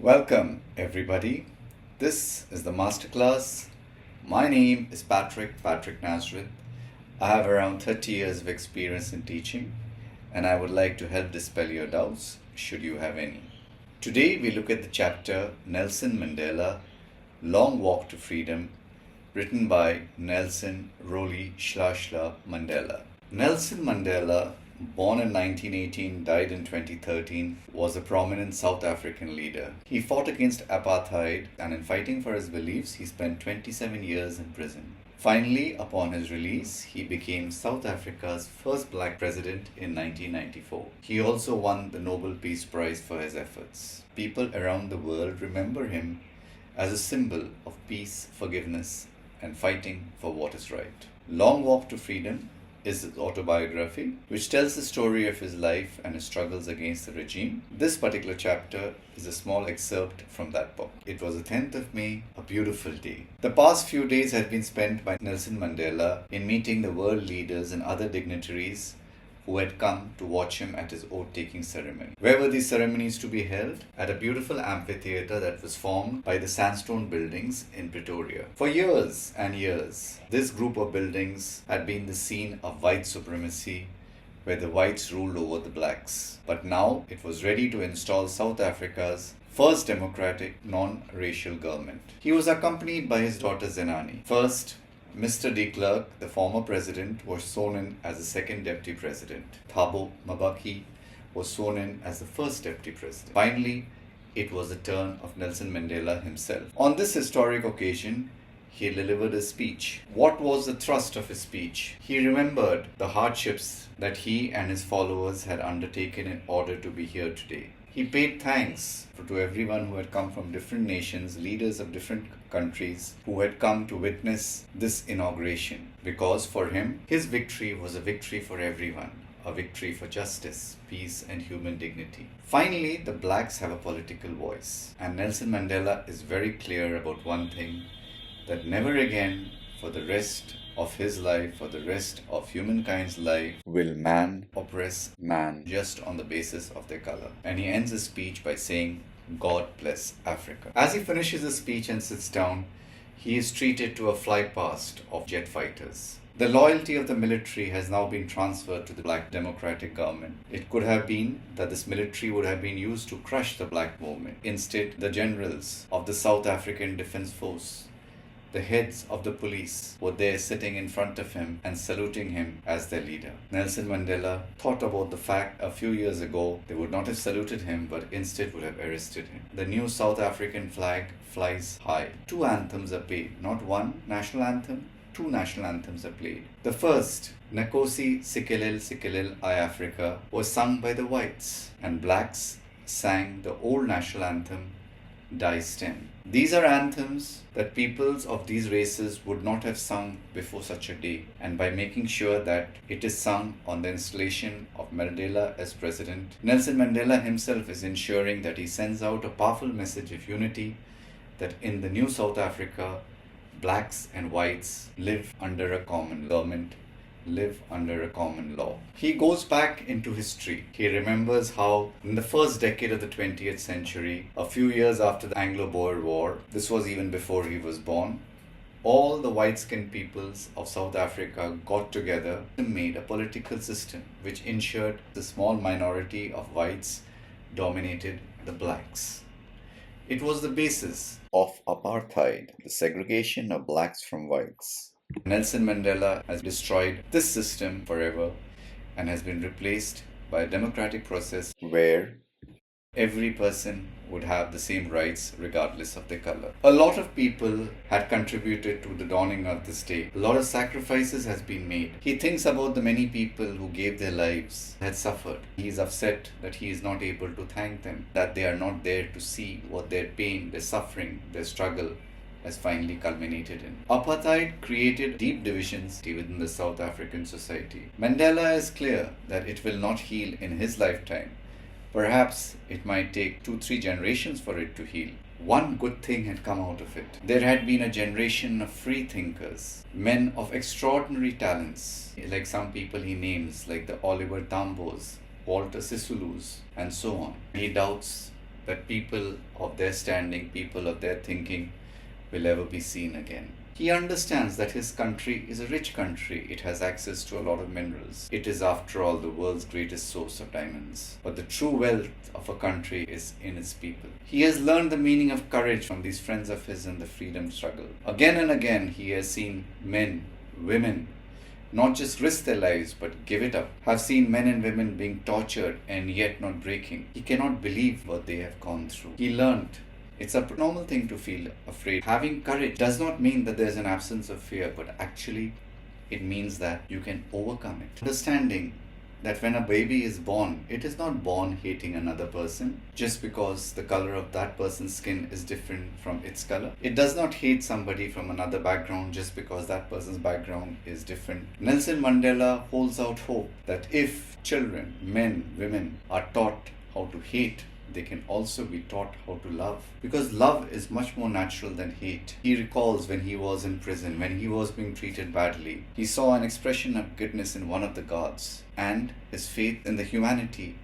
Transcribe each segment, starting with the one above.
Welcome, everybody. This is the MasterClass. My name is Patricknazareth. I have around 30 years of experience in teaching, and I would like to help dispel your doubts, should you have any. Today, we look at the chapter Nelson Mandela, Long Walk to Freedom, written by Nelson Mandela. Nelson Mandela, born in 1918, died in 2013, was a prominent South African leader. He fought against apartheid, and in fighting for his beliefs, he spent 27 years in prison. Finally, upon his release, he became South Africa's first black president in 1994. He also won the Nobel Peace Prize for his efforts. People around the world remember him as a symbol of peace, forgiveness, and fighting for what is right. Long Walk to Freedom is his autobiography, which tells the story of his life and his struggles against the regime. This particular chapter is a small excerpt from that book. It was the 10th of May, a beautiful day. The past few days had been spent by Nelson Mandela in meeting the world leaders and other dignitaries who had come to watch him at his oath-taking ceremony. Where were these ceremonies to be held? At a beautiful amphitheater that was formed by the sandstone buildings in Pretoria. For years and years, this group of buildings had been the scene of white supremacy, where the whites ruled over the blacks. But now it was ready to install South Africa's first democratic, non-racial government. He was accompanied by his daughter Zenani. First, Mr. de Klerk, the former president, was sworn in as the second deputy president. Thabo Mbeki was sworn in as the first deputy president. Finally, it was the turn of Nelson Mandela himself. On this historic occasion, he delivered a speech. What was the thrust of his speech? He remembered the hardships that he and his followers had undertaken in order to be here today. He paid thanks to everyone who had come from different nations, leaders of different countries who had come to witness this inauguration. Because for him, his victory was a victory for everyone, a victory for justice, peace, and human dignity. Finally, the blacks have a political voice. And Nelson Mandela is very clear about one thing, that never again, for the rest of his life, for the rest of humankind's life, will man oppress man just on the basis of their color. And he ends his speech by saying, God bless Africa. As he finishes his speech and sits down, he is treated to a flight past of jet fighters. The loyalty of the military has now been transferred to the black democratic government. It could have been that this military would have been used to crush the black movement. Instead, the generals of the South African Defense Force, the heads of the police, were there sitting in front of him and saluting him as their leader. Nelson Mandela thought about the fact a few years ago they would not have saluted him but instead would have arrested him. The new South African flag flies high. Two anthems are played, not one national anthem. Two national anthems are played. The first, Nkosi Sikelel I Africa, was sung by the whites, and blacks sang the old national anthem, Die Stem. These are anthems that peoples of these races would not have sung before such a day, and by making sure that it is sung on the installation of Mandela as president, Nelson Mandela himself is ensuring that he sends out a powerful message of unity, that in the new South Africa, blacks and whites live under a common government, live under a common law. He goes back into history. He remembers how in the first decade of the 20th century, a few years after the Anglo-Boer War, this was even before he was born, all the white-skinned peoples of South Africa got together and made a political system which ensured the small minority of whites dominated the blacks. It was the basis of apartheid, the segregation of blacks from whites. Nelson Mandela has destroyed this system forever and has been replaced by a democratic process where every person would have the same rights regardless of their color. A lot of people had contributed to the dawning of this day. A lot of sacrifices has been made. He thinks about the many people who gave their lives, had suffered. He is upset that he is not able to thank them, that they are not there to see what their pain, their suffering, their struggle has finally culminated in. Apartheid created deep divisions within the South African society. Mandela is clear that it will not heal in his lifetime. Perhaps it might take 2-3 generations for it to heal. One good thing had come out of it. There had been a generation of free thinkers, men of extraordinary talents, like some people he names, like the Oliver Tambos, Walter Sisulus, and so on. He doubts that people of their standing, people of their thinking will ever be seen again. He understands that his country is a rich country. It has access to a lot of minerals. It is, after all, the world's greatest source of diamonds. But the true wealth of a country is in its people. He has learned the meaning of courage from these friends of his in the freedom struggle. Again and again, he has seen men, women, not just risk their lives but give it up. Have seen men and women being tortured and yet not breaking. He cannot believe what they have gone through. He learned it's a normal thing to feel afraid. Having courage does not mean that there's an absence of fear, but actually it means that you can overcome it. Understanding that when a baby is born, it is not born hating another person just because the color of that person's skin is different from its color. It does not hate somebody from another background just because that person's background is different. Nelson Mandela holds out hope that if children, men, women are taught how to hate, they can also be taught how to love. Because love is much more natural than hate. He recalls when he was in prison, when he was being treated badly, he saw an expression of goodness in one of the guards, and his faith in the humanity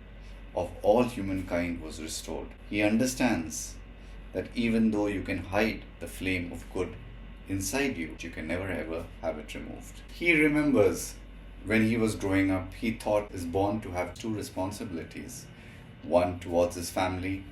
of all humankind was restored. He understands that even though you can hide the flame of good inside you, you can never ever have it removed. He remembers when he was growing up, he thought is born to have two responsibilities. One towards his family,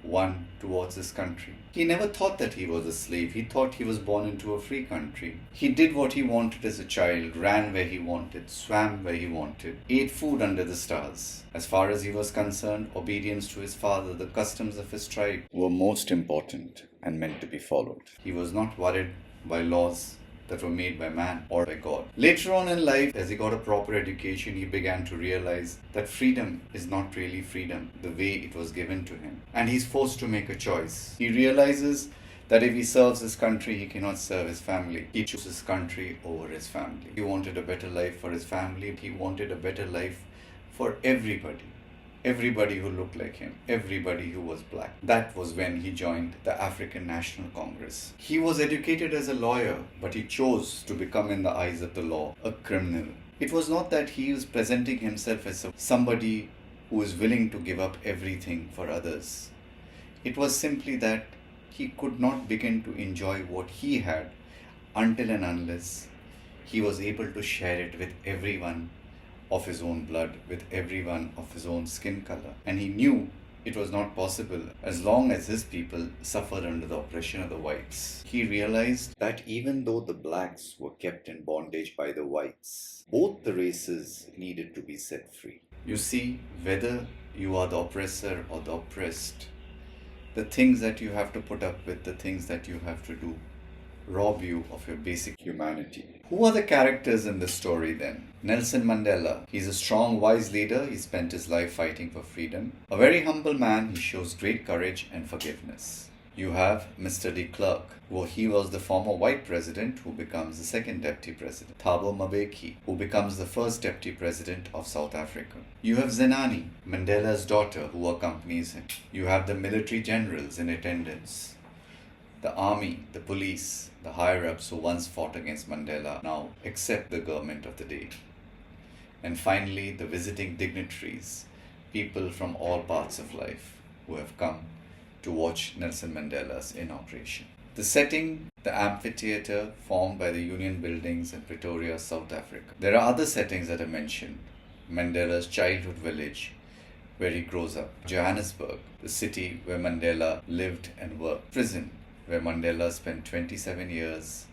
one towards his country. He never thought that he was a slave. He thought he was born into a free country. He did what he wanted as a child, ran where he wanted, swam where he wanted, ate food under the stars. As far as he was concerned, obedience to his father, the customs of his tribe were most important and meant to be followed. He was not worried by laws that were made by man or by God. Later on in life, as he got a proper education, he began to realize that freedom is not really freedom the way it was given to him. And he's forced to make a choice. He realizes that if he serves his country, he cannot serve his family. He chooses his country over his family. He wanted a better life for his family. He wanted a better life for everybody. Everybody who looked like him, everybody who was black. That was when he joined the African National Congress. He was educated as a lawyer, but he chose to become, in the eyes of the law, a criminal. It was not that he was presenting himself as somebody who is willing to give up everything for others. It was simply that he could not begin to enjoy what he had until and unless he was able to share it with everyone of his own blood, with everyone of his own skin color. And he knew it was not possible as long as his people suffered under the oppression of the whites. He realized that even though the blacks were kept in bondage by the whites, both the races needed to be set free. You see, whether you are the oppressor or the oppressed, the things that you have to put up with, the things that you have to do, rob you of your basic humanity. Who are the characters in this story then? Nelson Mandela. He's a strong, wise leader. He spent his life fighting for freedom. A very humble man. He shows great courage and forgiveness. You have Mr. de Klerk, he was the former white president who becomes the second deputy president. Thabo Mbeki, who becomes the first deputy president of South Africa. You have Zenani, Mandela's daughter, who accompanies him. You have the military generals in attendance. The army, the police, the higher-ups who once fought against Mandela now accept the government of the day. And finally, the visiting dignitaries, people from all parts of life who have come to watch Nelson Mandela's inauguration. The setting, the amphitheatre formed by the Union Buildings in Pretoria, South Africa. There are other settings that I mentioned. Mandela's childhood village, where he grows up. Johannesburg, the city where Mandela lived and worked. Prison, where Mandela spent 27 years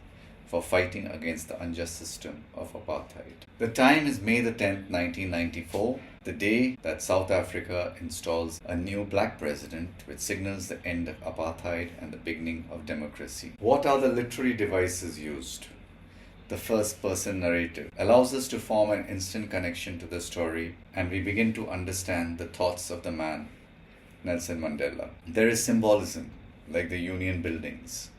for fighting against the unjust system of apartheid. The time is May the 10th, 1994, the day that South Africa installs a new black president, which signals the end of apartheid and the beginning of democracy. What are the literary devices used? The first-person narrative allows us to form an instant connection to the story, and we begin to understand the thoughts of the man, Nelson Mandela. There is symbolism, like the Union Buildings.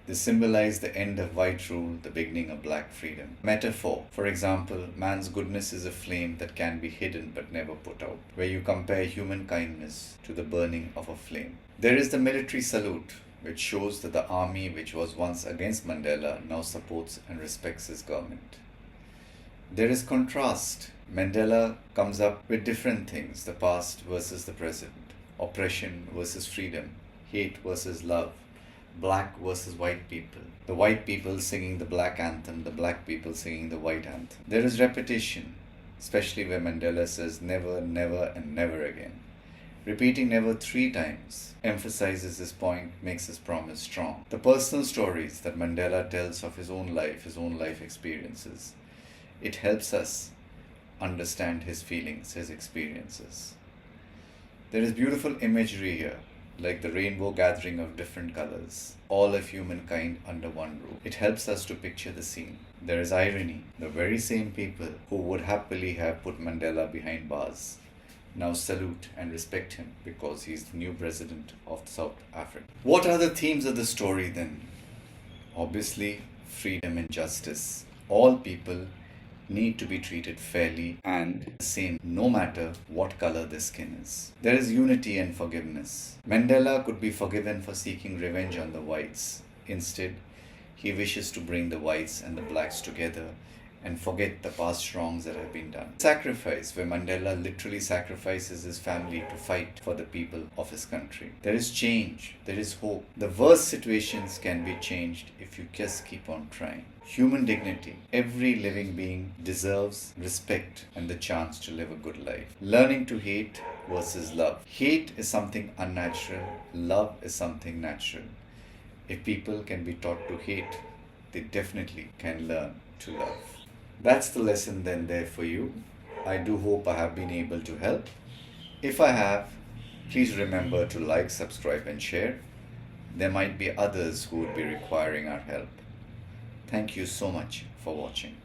They symbolize the end of white rule, the beginning of black freedom. Metaphor, for example, man's goodness is a flame that can be hidden but never put out, where you compare human kindness to the burning of a flame. There is the military salute, which shows that the army, which was once against Mandela, now supports and respects his government. There is contrast. Mandela comes up with different things, the past versus the present. oppression versus freedom, hate versus love, black versus white people, the white people singing the black anthem, the black people singing the white anthem. There is repetition, especially where Mandela says never, never, and never again. Repeating never 3 times emphasizes his point, makes his promise strong. The personal stories that Mandela tells of his own life experiences, it helps us understand his feelings, his experiences. There is beautiful imagery here, like the rainbow gathering of different colors, all of humankind under one roof. It helps us to picture the scene. There is irony. The very same people who would happily have put Mandela behind bars now salute and respect him because he is the new president of South Africa. What are the themes of the story then? Obviously, freedom and justice. All people need to be treated fairly and the same no matter what color their skin is. There is unity and forgiveness. Mandela could be forgiven for seeking revenge on the whites. Instead, he wishes to bring the whites and the blacks together and forget the past wrongs that have been done. Sacrifice, where Mandela literally sacrifices his family to fight for the people of his country. There is change, there is hope. The worst situations can be changed if you just keep on trying. Human dignity. Every living being deserves respect and the chance to live a good life. Learning to hate versus love. Hate is something unnatural, love is something natural. If people can be taught to hate, they definitely can learn to love. That's the lesson then there for you. I do hope I have been able to help. If I have, please remember to like, subscribe and share. There might be others who would be requiring our help. Thank you so much for watching.